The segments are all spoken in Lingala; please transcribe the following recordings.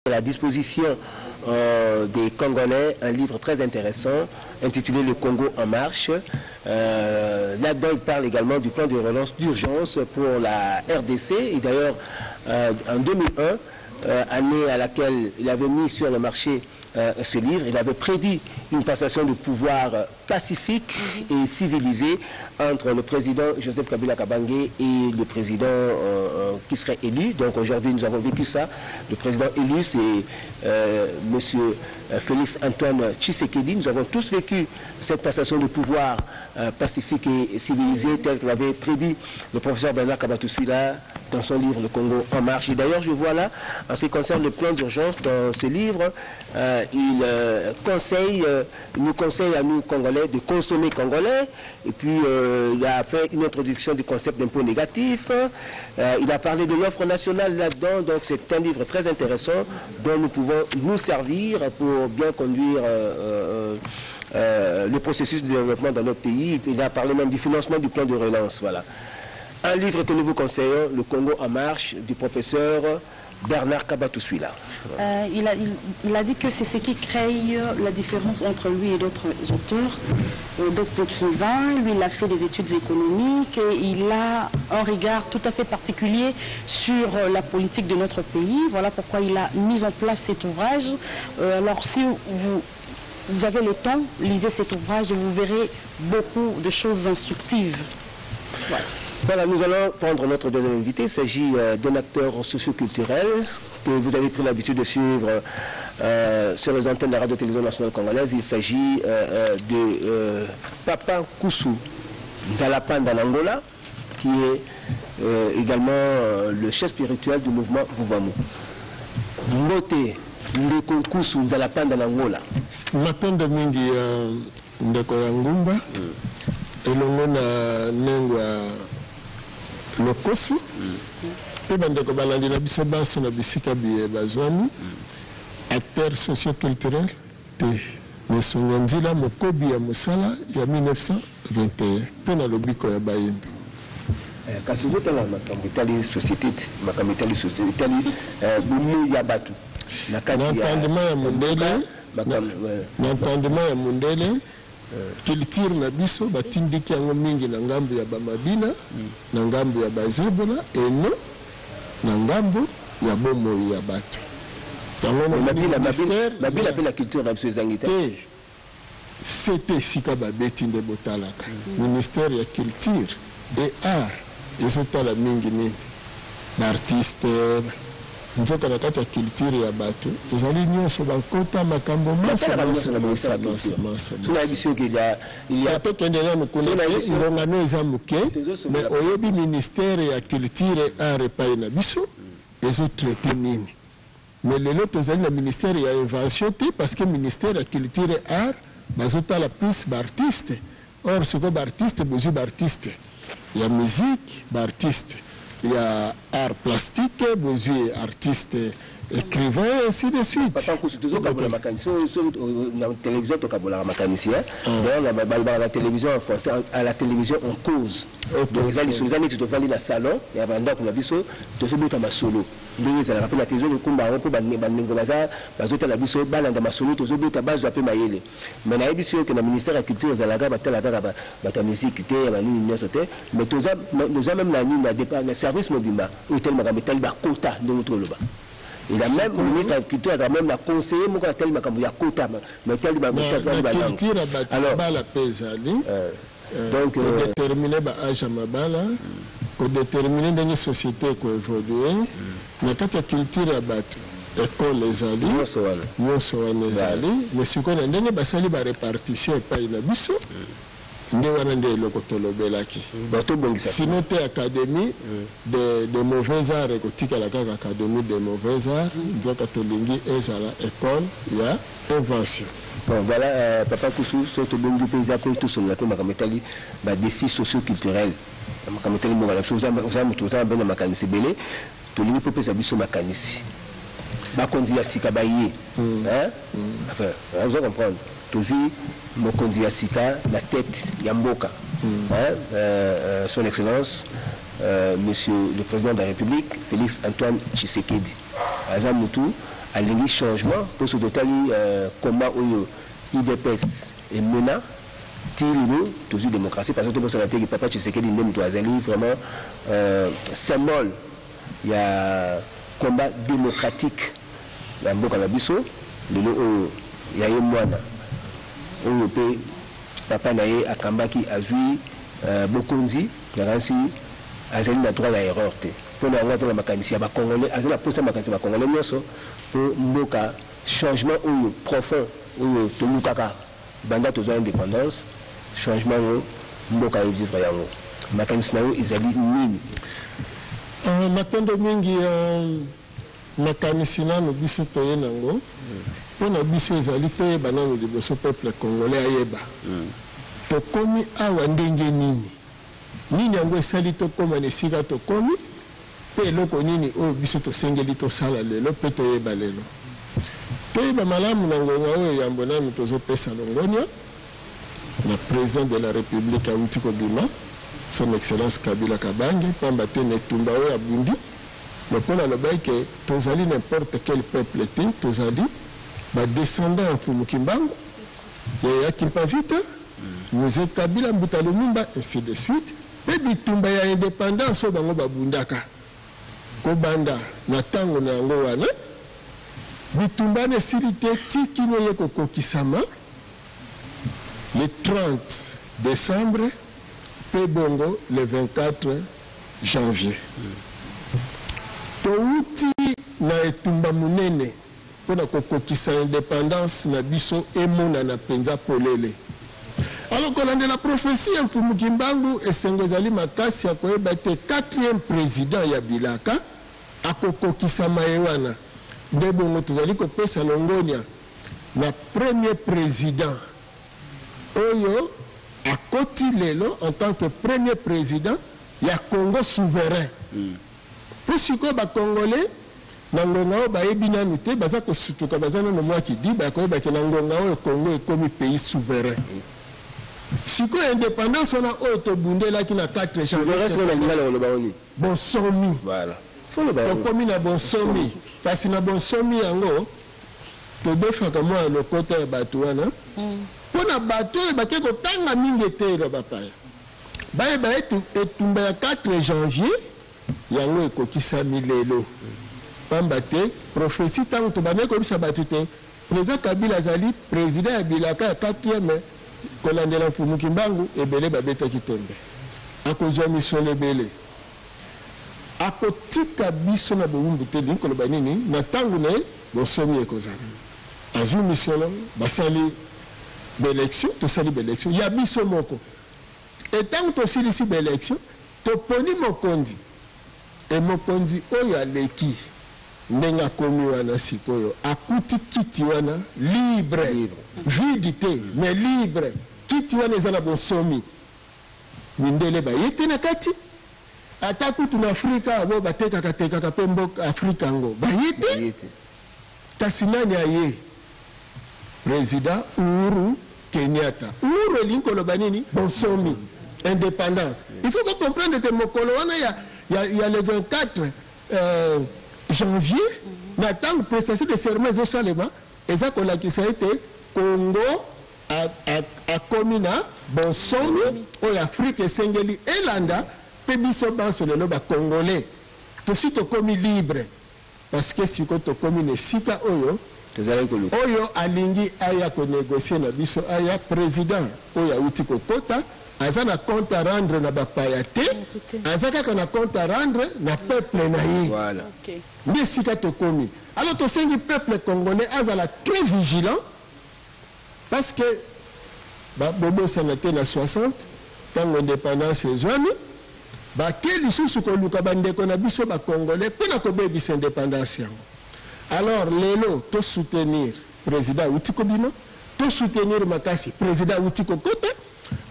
à la disposition des Congolais un livre très intéressant intitulé Le Congo en marche. Là-dedans, il parle également du plan de relance d'urgence pour la RDC. Et d'ailleurs, en 2001, année à laquelle il avait mis sur le marché ce livre, il avait prédit une passation de pouvoir pacifique et civilisée entre le président Joseph Kabila Kabange et le président qui serait élu. Donc aujourd'hui, nous avons vécu ça. Le président élu, c'est M. Félix Antoine Tshisekedi. Nous avons tous vécu cette passation de pouvoir pacifique et civilisée telle que l'avait prédit le professeur Bernard Kabatouswila dans son livre Le Congo en marche. Et d'ailleurs, je vois là, en ce qui concerne le plan d'urgence, dans ce livre, il nous conseille à nous, Congolais, de consommer congolais. Et puis, il a fait une introduction du concept d'impôt négatif. Il a parlé de l'offre nationale là-dedans. Donc, c'est un livre très intéressant dont nous pouvons nous servir pour bien conduire le processus de développement dans notre pays. Il a parlé même du financement du plan de relance. Voilà. Un livre que nous vous conseillons, Le Congo en marche, du professeur Bernard Kabatouswila. Il a dit que c'est ce qui crée la différence entre lui et d'autres auteurs, d'autres écrivains. Lui, il a fait des études économiques et il a un regard tout à fait particulier sur la politique de notre pays. Voilà pourquoi il a mis en place cet ouvrage. Alors, si vous avez le temps, lisez cet ouvrage et vous verrez beaucoup de choses instructives. Voilà. Voilà, nous allons prendre notre deuxième invité. Il s'agit d'un acteur socioculturel que vous avez pris l'habitude de suivre sur les antennes de la radio-télévision nationale congolaise. Il s'agit de Papa Koussou Nzalapanda Angola, qui est également le chef spirituel du mouvement Vuvamo. Mbote Ndeko Koussou Nzalapanda Angola. Matanda mingi ya ndeko ya ngumba elongo na nengwa lokosi pe bandeko balandi na biso baso na bisika biye bazwami acteur socioculturel te mesonga nzila mokobi ya mosala ya 1921 pe na lobiko ya bayembi kasi votala makambo itali société makambo itali société itali bumu ya batu na kati ya n'entendement ya mondele n'entendement ya mondele culture na biso batindiki yango mingi na ngambo ya bamabina na ngambo ya bazebola eno na ngambo ya bomoi ya bato mabila pe la culture na biso ezangi te c'était sika babeti nde botalaka ministère ya culture et art ezotala mingi nini baartiste nzoka na kati ya culture ya bato ezali nyonso bakota makambo masotokende nanu kuna mbongano eza moke mais oyebi ministère ya culture et art epai na biso ezotraite nini mais lelo tozali na ministère ya invention te parce que ministère ya culture et art bazotala plus baartiste or siko baartiste bozwi baartiste ya musique baartiste il y a art plastique, bozui artiste, écrivain, et ainsi de suite. Papa Koussou, toujours quand la télévision, la télévision en français, à la télévision on cause. Donc les années tu dois aller dans le salon, et avant qu'on a vu ça, tu dois faire un solo. Ça rappelle la télévision, le combat, on peut bazoter la biso, balanda masolo, tu dois faire base de maïle. Mais on a vu que le ministère de la Culture, de la musique, mais nous avons même la service mobile, où il y a un quota de notre loba. Il a même, le ministre de la Culture a même conseillé, il y a un quota. Mais la culture a la pesali, donc pour déterminer l'âge à Mabala, pour déterminer dans une société qui évolue, mais quand la culture a battu, école les alliés, nous sommes les alliés, mais ce qu'on a dit, c'est la répartition et pas une biso. Sinon, tu académie de mauvais arts, académie de mauvais arts, nous avons école, il y a invention. Bon, voilà, Papa Koussou, surtout bon du pays, après tout ce qu'on a défis socio-culturels. Vous avez tout le temps bien makanisi belé, tout le monde peut faire ça makanisi. Bakondi ya sika baye, hein? Enfin, vous allez comprendre. Toujours Mokondi ya sika la tête Yamboka, son Excellence, Monsieur le Président de la République, Félix Antoine Tshisekedi. Azamutu, alingi changement pour ce total combat où IDPS et MENA nous toujours démocratie parce que tout le monde que papa Tshisekedi même vraiment symbole il y a combat démocratique dans Mboka Nabiso il y a eu moine papa naye akambaki azui bokonzi garansi azali na droit à erreur te pour na ngata na makanisi ya ba congolais azali na poste makanisi ba congolais nyoso pour mboka changement ou profond ou tomukaka banda tozo indépendance changement ou mboka vivre yango makanisi na yo ezali nini matendo mingi makanisi nano biso toye nango pona biso ezali toyeba nano liboso peuple congolais ayeba tokomi awa ndenge nini yango esali tokoma na esika tokomi mpe eloko nini oyo biso tosengeli tosala lelo mpe toyeba lelo toyeba malamu na ngonga oyo yambo nanu tozopesa longonia na président de la république awuti kobima son excellence Kabila Kabange pamba te netumba oyo abundi lokola alobaki ke tozali n'importe quel peuple te tozali badescendant ya mfumu kimbangu ya kimpavita nous Kabila Mbuta Lumumba ainsi de suite mpe bitumba ya indépendance oyo bango babundaka kobanda na ntango na yango wana bitumba na esili te tikino ye kokokisama le 30 décembre mpe bongo le 24 janvier touti na etumba monene mpona kokokisa indépendance na biso emonana mpenza polele alors kolandela prophétie ya mfumu kimbangu esengo ezali makasi ya koyeba te 4e président ya bilaka akokokisama ye wana nde bongo tozali kopesa longonia na premier président oyo akoti lelo en tant que premier président ya Congo souverain po sikoyo bacongolais na ngonga oyo bayebi nanu te baza kosutuka baza nano mwa kidi bakoyebaki na ngonga oyo Congo ekomi pays souverain sikoyo indépendance wana oyo tobundelaki na 4 janvier bonsomi tokomi na bonsomi kasi na bonsomi yango todefaka mwa lokota ya bato wana mpona bato oyo bake kotanga mingi etelo bapaya bayeba etumba ya 4 janvier yango ekokisami lelo pamba te prophétie ntango tobandaki koyebisa bato te président Kabila azali président ya bilaka ya 4e kolandela mfumu kimbangu ebele babetaki tembe akozwa misolo ebele akotika biso na bowumbu te lingi koloba nini na ntango na ye bonsomi ekozala azwi misolo basali baélection tosali baélection ya biso moko etango tosilisi baélection toponi mokonzi mokonzi oyo aleki ndenge akomi wana sikoyo akuti kiti wana libre vide te mais libre kiti wana eza na bonsomi mindele baye te na kati ata kutu na afrika abo batekaka mpe mboka afrika yango baye te kasi nani aye président Uhuru Kenyatta Uhuru elingi koloba nini bonsomi indépendance il faut que comprendre que mokolo wana ya le 24 janvier na ntango prestation de serment ezosalema eza kolakisa ete Congo akomi na bonsomi oyo afrika esengeli elanda mpe biso banso lelo bacongolais tosi tokomi libre parce que siko tokomi na esika oyo alingi aya konégocie na biso aya président oyo awuti kokota aza na compte à rendre na bapaya te aza kaka na compte à rendre na peuple na ye nde esika tokomi alors tosengi peuple congolais azala très vigilant parce que babobosana te na 60 ntango indépendance ezwami bake lisusu koluka bandeko na biso bacongolais mpo na kobebisa indépendance yango alors lelo tosoutenir président awuti kobima tosoutenir makasi président awuti kokota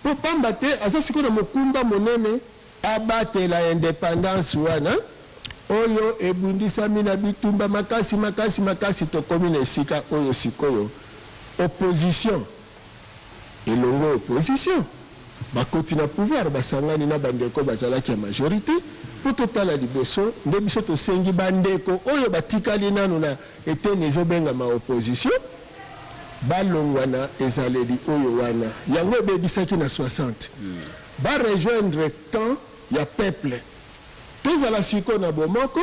po pamba te aza sikoyo na mokumba monene abatela indépendance wana oyo ebundisami na bitumba makasi tokomi na esika oyo sikoyo opposition elongo opposition bakoti na pouvoir basangani na bandeko bazalaki ya majorité po totala liboso nde biso tosengi bandeko oyo batikali nanu na eteni ezobengama opposition balongwa na ezaleli oyo wana yango ebebisaki na 60 barejoindre camp ya peuple tozala siko na bomoko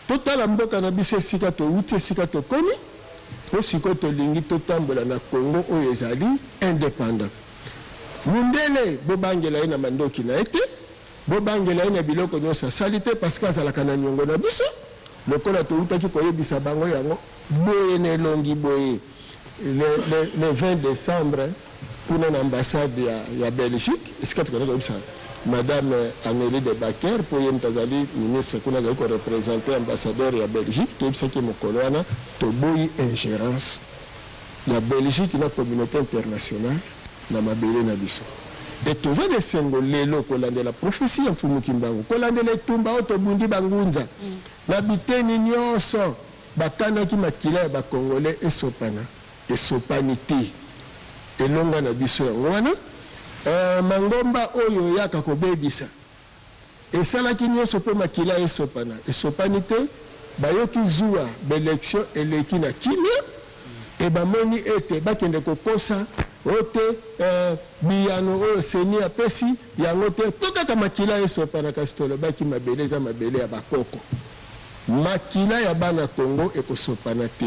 totala mboka na biso esika touti esika tokomi po siko tolingi totambola na Congo oyo ezali indépendant mundele bobangela ye na mandoki na ete bobangela ye na biloko nyonso asali te parce que azalaka na niongo na biso lokola toutaki koyebisa bango yango boye na elongi boye le 20 décembre kuna na ambassade ya Belgique esika tukana koyebisa Madame Amélie de Baker pour ye mtazali ministre kuna azali ko représenter ambassadeur ya Belgique toyebisa ki mokolo wana toboyi ingérence ya Belgique na communauté internationale na mabele na biso et toza de sengo lelo kolandela prophétie ya mfumu Kimbangu kolandela etumba oto bundi bangunza na biteni nyonso bakanaki makila ya bakongole esopani te elonga na biso yango wana mangomba oyo yaka kobebisa esalaki nyonso mpo makila esopani te bayoki zuwa baélection eleki na kimia e bamoni ete bakende kokosa ote biyano oyo seni apesi yango te to kaka makila esopana kasi tolobaki mabele eza mabele ya bakoko makila ya bana Congo ekosopana te.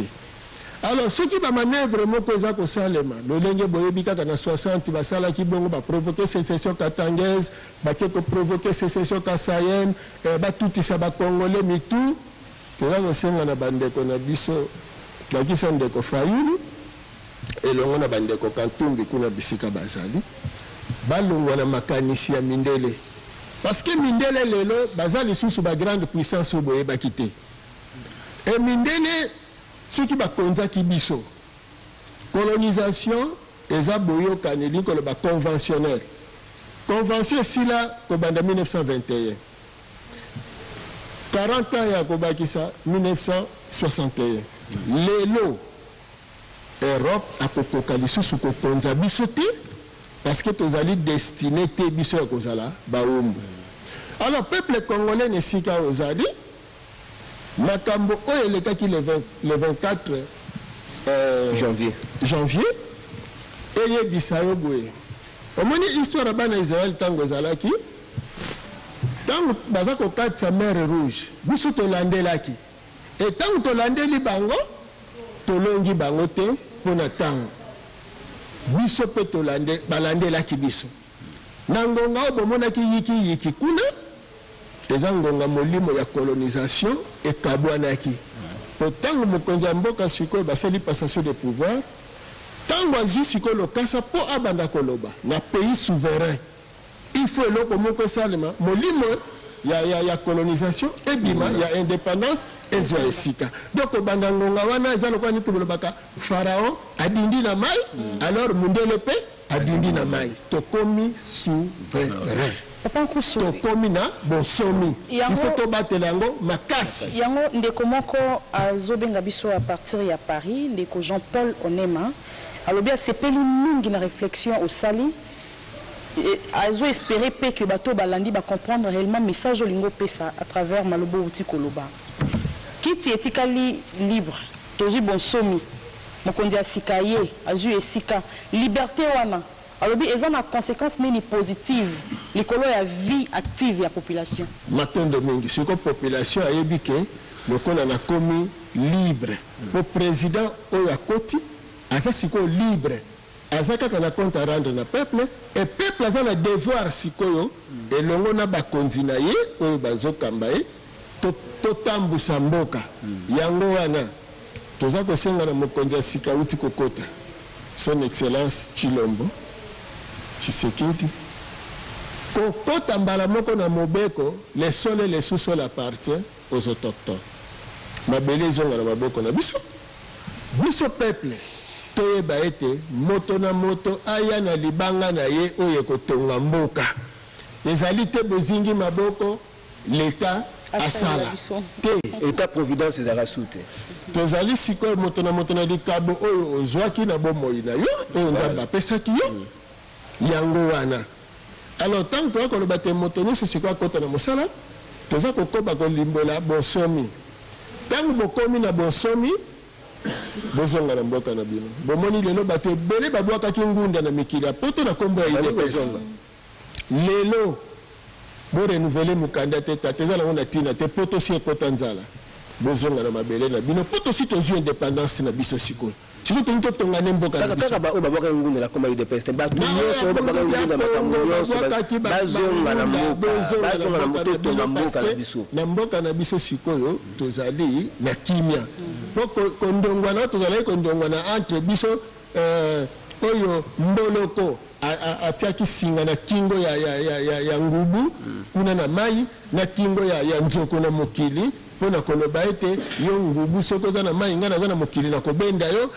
Alors ce qui va manœuvre moko eza kosalema lolenge boyebi kaka na 60 basalaki bongo baprovoke sécession katangaise bake koprovoke sécession kasayenne batutisa bakongole mitu toza kosenga na bandeko na biso nakisa ndeko Fayulu elongo na bandeko Kantumbi kuna bisika bazali balongwa na makanisi ya mindele parce que mindele lelo bazali susu ba grande puissance boye bakite et mindele ce qui va konzaki biso colonisation eza boyo kaneli ko ba conventionnel convention sila ko banda 1921 40 ans ya ko bakisa 1961 lelo Europe a kokoka lisusu ko konza biso te parce que tozali destiné te biso ya kozala baumbu. Alors peuple congolais ne sika ozali makambo oyo elekaki le 24 janvier eyebisa yo boye omoni histoire bana Israël tango ezalaki tango baza kokatisa mer rouge biso tolandelaki et tango tolandeli bango tolongi bango te mpona tango biso mpe balandelaki biso na ngonga oyo bomonaki yiki kuna eza ngonga molimo ya colonisation ekabwanaki po ntango mokonzi ya mboka sikoyo basali passation de pouvoir ntango azwi sikoyo lokasa mpo abanda koloba na pays souverain il faut eloko moko esalema molimo ya colonisation ebima ya indépendance ezwa esika donc banda ngonga wana eza lokola niti bolobaka pharaon adindi na mai alors mundele mpe adindi na mai tokomi souverain tokomi na bonsomi il faut tobatela yango makasi yango ndeko moko azobenga biso à partir ya Paris ndeko Jean-Paul Onema alobi asepeli mingi na réflexion au sali azo espérer que bato balandi ba comprendre réellement message olingo pesa à travers malobo uti koloba kiti etikali libre toji bonsomi mokonzi asikaye azu esika liberté wana alobi eza na conséquence nini positive likolo ya vie active ya population matondo mingi siko population ayebi ke lokola na komi libre le président oyo akoti aza siko libre aza kaka na compte à rendre na peuple et peuple aza na devoir sikoyo elongo na bakonzi na ye oyo bazokamba ye totambusa mboka yango wana toza kosenga na mokonzi ya sika uti kokota son excellence Chilombo Tshisekedi kokota mbala moko na mobeko les sols et les sous-sols appartiennent aux autochtones mabele zonga na maboko na biso peuple toyeba ete moto na moto aya na libanga na ye oyo kotonga mboka ezali te bozingi maboko l'état asala te état providence ezala sute tozali sikoyo moto na likabo oyo ozwaki na bomoi na yo oyo nzambe apesaki yo yango wana Alors, tant que tu as motoné, c'est quoi quand tu as mosala? Tu as ko limbola bonsomi. Tant que tu as bonsomi, bozonga na mboka na bino. Bomoni lelo bato ebele babwaka ngunda na mikili. Poto na kombo ya IDPS. Lelo bo renouveler mukanda te tateza na ona tina te poto si ekota nzala. Bozonga na mabele na bino. Poto si tozu indépendance na biso sikoyo. Siko tonto tonga nemboka na biso. Kaka babwaka ngunda na kombo ya IDPS. Ba tuyo babwaka ngunda makambo nyonso. Bazonga na mboka. Bazonga na mboka tonga mboka na biso. Na mboka na biso sikoyo tozali na kimia. Kondongwana tozali kondongwana entre biso oyo mboloko atiaki singa na kingo ya ngubu kuna na mai na kingo ya nzoko na mokili pona koloba ete yo ngubu soko za na mai ngana za na mokili na kobenda yo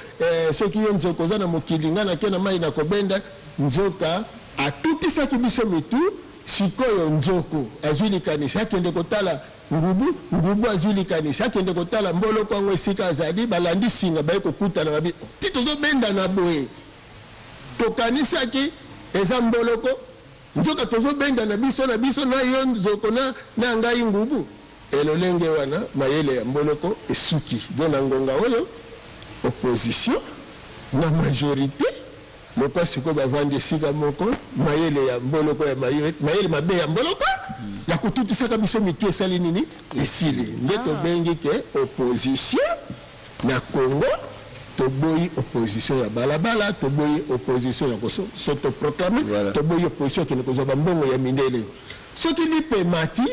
soki yo nzoko za na mokili ngana ke na mai na kobenda nzoka atutisaki biso mitu sikoyo nzoko azwili kanisa akende kotala ngubu azwili kanisa akende kotala mbolo kwango esika azali balandi singa baye kokutana babi ti tozobenda na boye tokanisaki eza mboloko nzoka tozobenda na biso na yo nzoko na ngai ngubu elolenge wana mayele ya mboloko esuki dona ngonga oyo opposition na majorité loko siko bavandi esika moko mayele ya mboloko ya mayele mabe ya mboloko ya kututisaka biso mitu esali nini esili nde tobengi ke opposition na Congo toboyi opposition ya balabala toboyi opposition ya s'autoproclamer toboyi opposition kene kozwa bambongo ya mindele soki lipe mati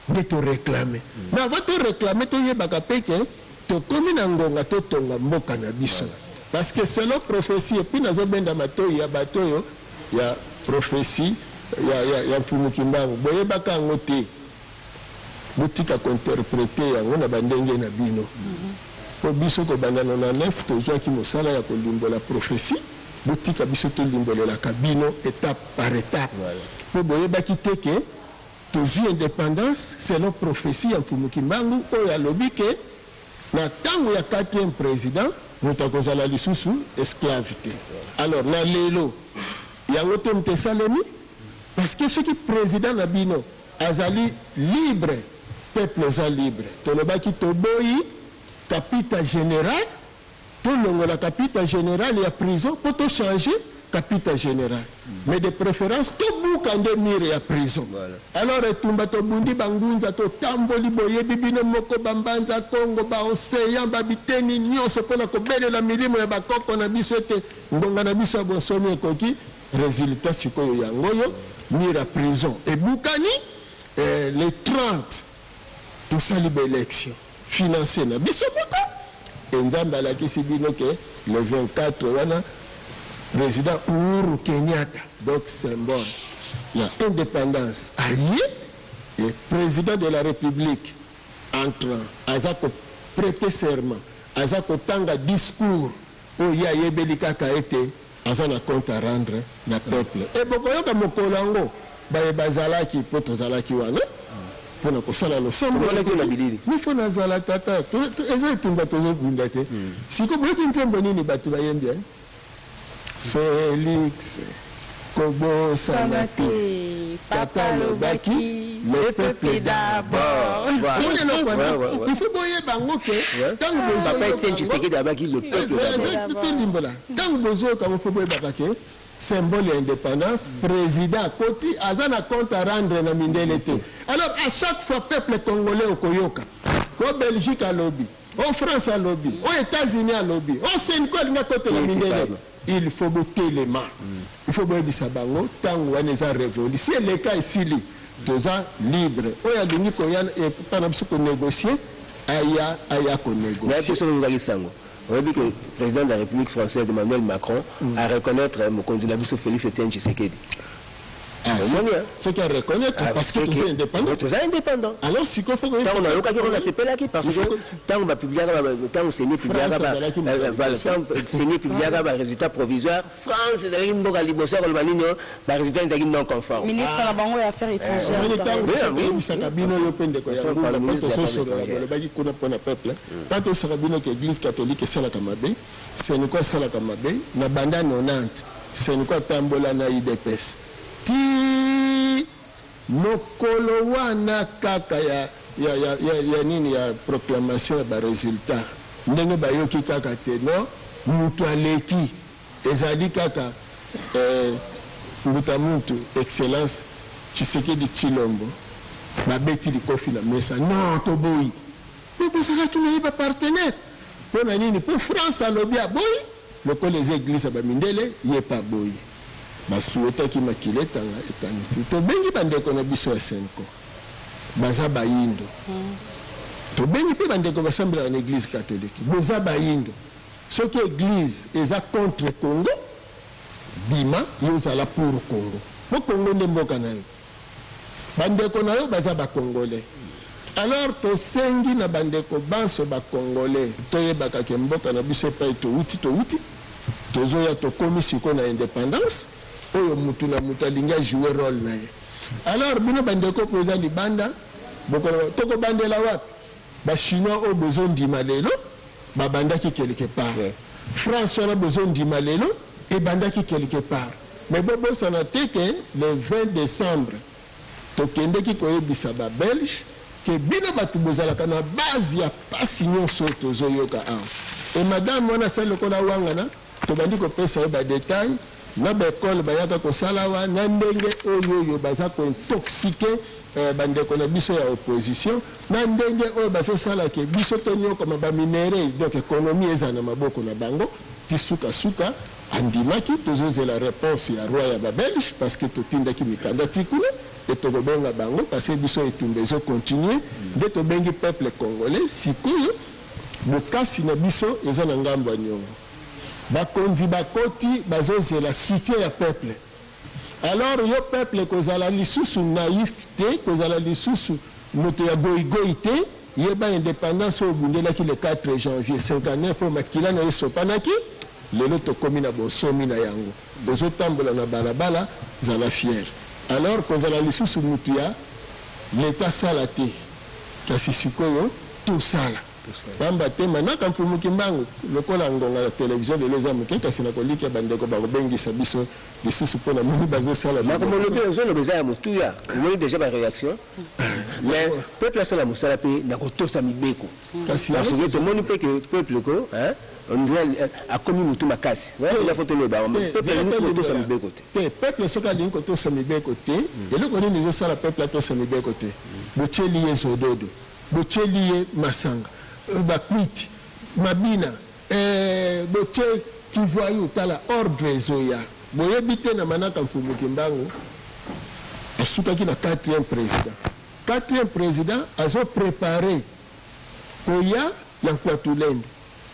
nde to réclamer na avant to réclamer to yebaka peke to komi na ngonga to tonga mboka na biso parce que selon prophétie et puis nazobenda matoyi ya batoyo ya prophétie ya mfumuki mbangu boyebaka ngo te botika kointerpréter yango na bandenge na bino po biso kobanda na 9 tozwaki mosala ya kolimbola prophétie botika biso tolimbolelaka bino étape par étape po boyebaki te ke tozwi indépendance selon prophétie ya mfumuki mbangu oyo alobi ke na ntango ya 4e président moto akozala lisusu esclavité alors na lelo yango te moto esalemi parce que ce qui président na bino azali libre peuple eza libre tolobaki toboyi capita général tolongola capita général ya prison po tochanger capita général mais de préférence tobuka nde mire ya prison alors etumba tobundi bangunza totamboli boyebi bino moko bambanza Congo baoseyan babiteni nyonso mpona kobelela milimo ya bakoko na biso ete ngonga na biso ya bonsomi ekoki résultat sikoyo yango yo mire ya prison ebukani le 30 tosali baélection financé na biso moko enzambe alakisi bino ke le 24 wana président Uhuru Kenyatta donc symbole il y a indépendance aïe et président de la République entrant azako prêter serment azako tanga discours o ya yebeli kaka ete azana compte à rendre na peuple et bokoyoka mokolango baye bazalaki po tozalaki wana pona kosala losambo nifo nazala tata eza etumba tozobunda te siko boyoki nzembo nini bato bayembi Félix Kobo Sanate Papa Lobaki le peuple d'abord il faut boyer bango ke tango bozo papa Etienne Tshisekedi abaki le peuple d'abord tango bozo ka faut boyer bakake symbole d'indépendance président koti azana compte à rendre na mindele te alors à chaque fois peuple congolais okoyoka ko Belgique a lobby au France a lobby aux États-Unis a lobby au Sénégal nga côté na mindele il faut botter les mains. Il faut boire du sabango, tant qu'on est révolu. Si le cas est si toza libre. On a dit qu'on négocier, aya qu'on négocie. On a dit que le président de la République française, Emmanuel Macron, a reconnaître mon candidat Félix Etienne Tshisekedi. Ce qu'il reconnaît parce que tu es indépendant. Tu es indépendant. Alors, si il faut que on a l'occasion de se pélaquer parce que tant on publie le résultat provisoire, France est une bonne libération le manino, le résultat est non conforme. Ministre de la Banque et Affaires étrangères. Tant que Sarabino que l'Église catholique est celle Kamabe, c'est une quoi celle Kamabe, na banda 90, c'est une quoi tambola na IDPS. mokolo wana kaka ya nini ya proclamation ya résultat ndenge bayoki kaka te non mutu aleki ezali kaka mbuta muntu excellence Tshisekedi Tshilombo babeti likofi na mesa non toboyi bozalaki nayiba partenaire mpo na nini mpo France alobi aboyi lokola eza eglise bamindele ye pa boyi basuetaki makila etangi te tobengi bandeko na biso ya Senko baza bayindo tobengi mpe bandeko basambelaka na église catholique boza bayindo soki église eza contre Congo bima yo ozala pour Congo mo Congo nde mboka na yo bandeko na yo baza bakongolais alors tosengi na bandeko banso bakongolais toyebaka ke mboka na biso epai touti tozoya tokomi siko na indépendance oyo mutu na mutu alingi ajouer rôle na ye alors bino bandeko po eza libanda tokobandela wapi bachinois oyo bozondima lelo babandaki quelque part France wana bozondima lelo ebandaki quelque part mais bobosana te ke le 20 décembre tokendeki koyebisa babelge ke bino bato bozalaka na base ya pasi nyonso tozoyoka awa e madame wana asali lokola wangana tobandi kopesa ye badetail na baekole bayaka kosala wa na ndenge oyo baza kointoxike bandeko na biso ya opposition na ndenge oyo bazosala ke biso tonyokama baminere donc économie eza na maboko na bango ti suka andimaki tozozela réponse ya roi ya babelge parce que totindaki mikanda tikuna et tokobenga bango parce que biso etumba ezocontinue nde tobengi peuple congolais sikoyo bokasi na biso eza na ngambo ya nyongo bakonzi bakoti bazozela soutien ya peuple alors yo peuple kozala lisusu naïf te kozala lisusu moto ya goigoi te yeba indépendance oyo obundelaki le 4 janvier 59 oyo makila na yo esopanaki lelo tokomi na bosomi na yango bozotambola na balabala zala fier alors kozala lisusu mutu ya l'état sala te kasi sikoyo tosala pamba te manaka mfumuki mbangu lokola ngonga na télévision lelo eza moke kasi na kolika bandeko bakobengisa biso lisusu mpona moni bazosala makomolobi ozoloba ya motuya omoni déjà baréaction mais peuple asala mosala mpe na kotosa mibeko parce que tomoni mpe ke peuple ko akomi mutu makasi ila foto loba peuple kotosa mibeko te peuple soki alingi kotosa mibeko te eloko nini ezosala peuple atosa mibeko te botieli ye zododo botieli ye masanga bakwiti mabina botie kivoyu tala ordre ezoya boyebi te na manaka mfumuki mbangu asukaki na 4e président azoprépare koya ya nkwatulende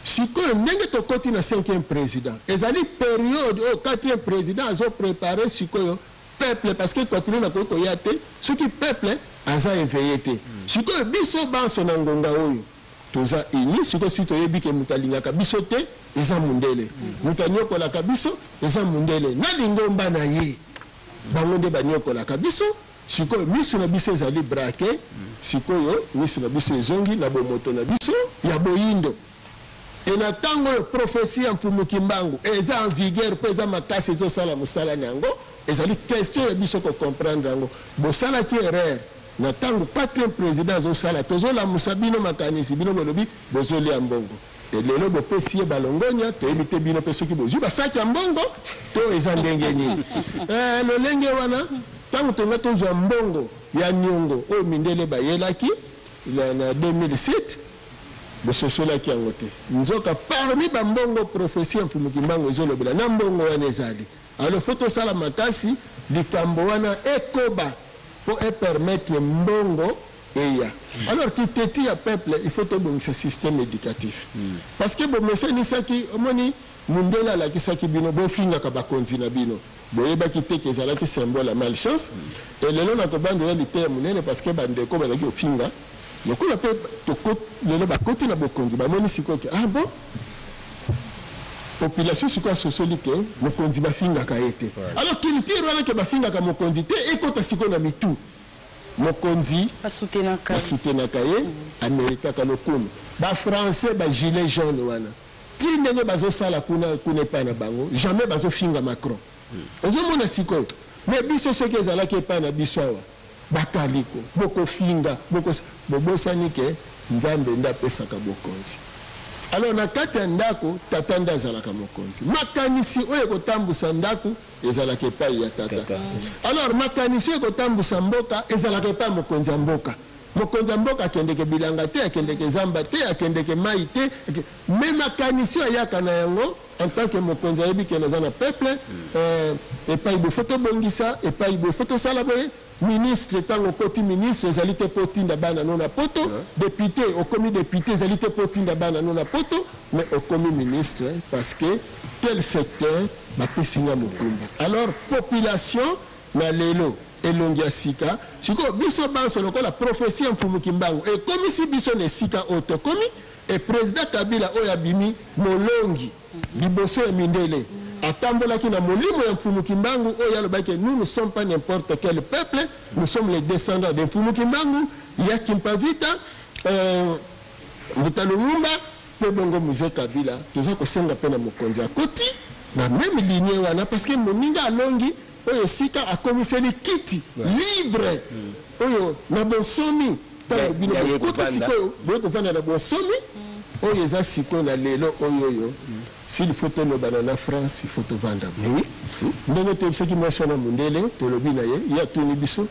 sikoyo ndenge tokoti na 5e président ezali période oyo 4e président azoprépare sikoyo peuple parce que nkwatulende akoki koya te soki peuple aza éveillé te sikoyo biso banso na ngonga oyo toza ini siko si toyebi ke mutu alingaka biso te eza mundele mutu anyokolaka biso eza mundele na lingomba na ye bango nde banyokolaka biso sikoyo miso na biso ezali brake sikoyo miso na biso ezongi na bomoto na biso ya boyindo e na ntango oyo prophétie ya mfumuki mbangu eza en vigueur mpo eza makasi ezosala mosala na yango ezali question ya biso kocomprendre yango bosalaki erreur na tango 4e président azosala tozolamusa bino makanisi bino bolobi bozolia mbongo lelo bopesi ye balongonya toyebi te bino mpe soki bozwi basaki ya mbongo to eza ndenge nini lolenge wana ntango tonga tozwa mbongo ya niongo oyo mindele bayelaki na 2007 bososolaki yango te nzoka parmi bambongo prophétie ya mfumuki mbango ezolobela na mbongo wana ezali alo fo tosala makasi likambo wana ekoba pour permettre mbongo eya alors kiteti ya peuple il faut tobongisa système éducatif parce que bomesanisaki omoni mundele alakisaki bino bofingaka bakonzi na bino boyebaki te ke ezalaki symbole ya malchance e lelo nakobandela liteya monene parce que bandeko bazalaki ofinga lokola mpe lelo bakoti na bokonzi bamoni sikoyo ke ah bon population sikoyo asosoli ke mokonzi bafingaka ye te alors culture wana ke bafingaka mokonzi te ekota sikoyo na mitu mokonzi basutenaka ye amerikaka lokumu bafrançais bagilet jaune wana ti ndenge bazosala kuna epai na bango jamais bazofinga Macron ozomona sikoyo mais biso soki ezalaki epai na biso awa bakaliko boko finga boko bobosani ke nzambe ndapesaka bokonzi. Alors na kati ya ndako tata nda azalaka mokonzi, makanisi oyo kotambusa ndako ezalaka epai ya tata. Alors makanisi oyo kotambusa mboka ezalaka epai mokonzi ya mboka. Mokonzi ya mboka akendeke bilanga te, akendeke zamba te, akendeke mai te, me makanisi oyo ayaka na yango en tant que mokonzi ayebi ke naza na peuple, epai bofoto bongisa, epai bofoto sala boye, ministre tango koti ministre ezali te potinda bana nona poto, député okomi député ezali te potinda bana nona poto, mais okomi ministre parce que tel secteur bapesinga mokumba. Alors population na lelo elongi ya sika siko biso banso lokola prophétie mfumu kimbangu e komi si biso ne sika oto komi e président Kabila oya bimi molongi liboso ya mindele atambolaki na molimo ya mfumu kimbangu oya lobaki nous ne sommes pas n'importe quel peuple, nous sommes les descendants de mfumu kimbangu ya Kimpavita Mutalumumba pe bongo Mzee Kabila toza kosenga pena mokonzi akoti na même lignée wana parce que moninga alongi oyo sika akomiseli kiti libre oyo na bonsomi tango bino kota sikoyo boye kovanda na bonsomi oyo eza sikoyo na lelo oyo s'il faut tolobana na France il faut tovanda ndenge toyebisaki mwasi wana mondele tolobi na ye ya tuni biso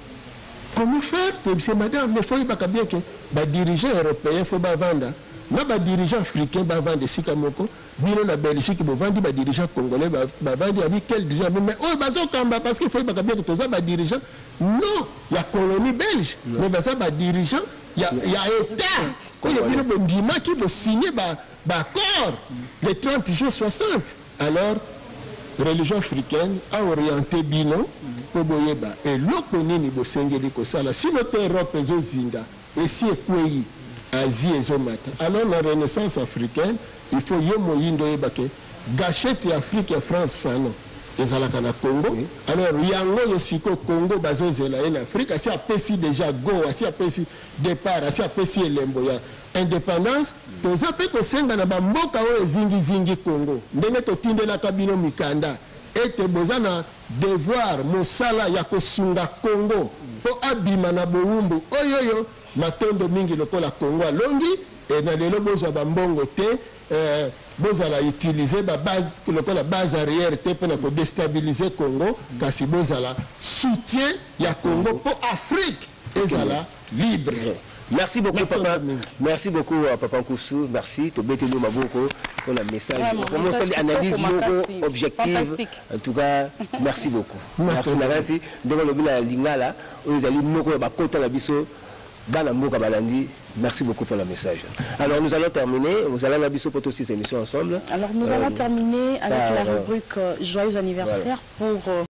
comment faire toyebise madame mais faut yebaka bien ke badirigeant européen faut bavanda na badirigeant africain bavanda esika moko bino na Belgique bovandi badirigeant congolais bavandi abi quel dirigeant mais oyo bazokamba parce qu'il faut yebaka bien ke toza badirigeant non ya colonie belge mais baza badirigeant ya état oyo bino bondimaki bosigné baaccord le 30 juin 60 alors religion africaine a orienté bino po boyeba eloko nini bosengeli kosala sino te Europe ezozinda esi ekwei Asie ezomata. Alors la renaissance africaine il faut ye moyindo yebake gâchette ya Afrique ya France fano ezalaka na Congo. Alors yango yo siko Congo bazozela en Afrique asi apesi déjà go asi apesi départ asi apesi elembo ya indépendance toza pe kosenga na bamboka oyo zingi Congo ndenge totindelaka bino mikanda ete boza na devoir mosala ya kosunga Congo po abima na bowumbu oyoyo matondo mingi lokola Congo alongi e na lelo bozwa bambongo te bozala utiliser ba base lokola base arrière te pona ko déstabiliser Congo kasi bozala soutien ya Congo po Afrique ezala libre. Merci beaucoup, papa. Merci beaucoup, papa Nkoussou. Merci. Tu as été beaucoup pour le message. Pour une analyse objective. En tout cas, merci beaucoup. Merci. Merci. Merci beaucoup pour le message. Alors, nous allons terminer. Nous allons abisso pour toutes ces émissions ensemble. Alors, nous allons terminer avec la rubrique Joyeux anniversaire pour...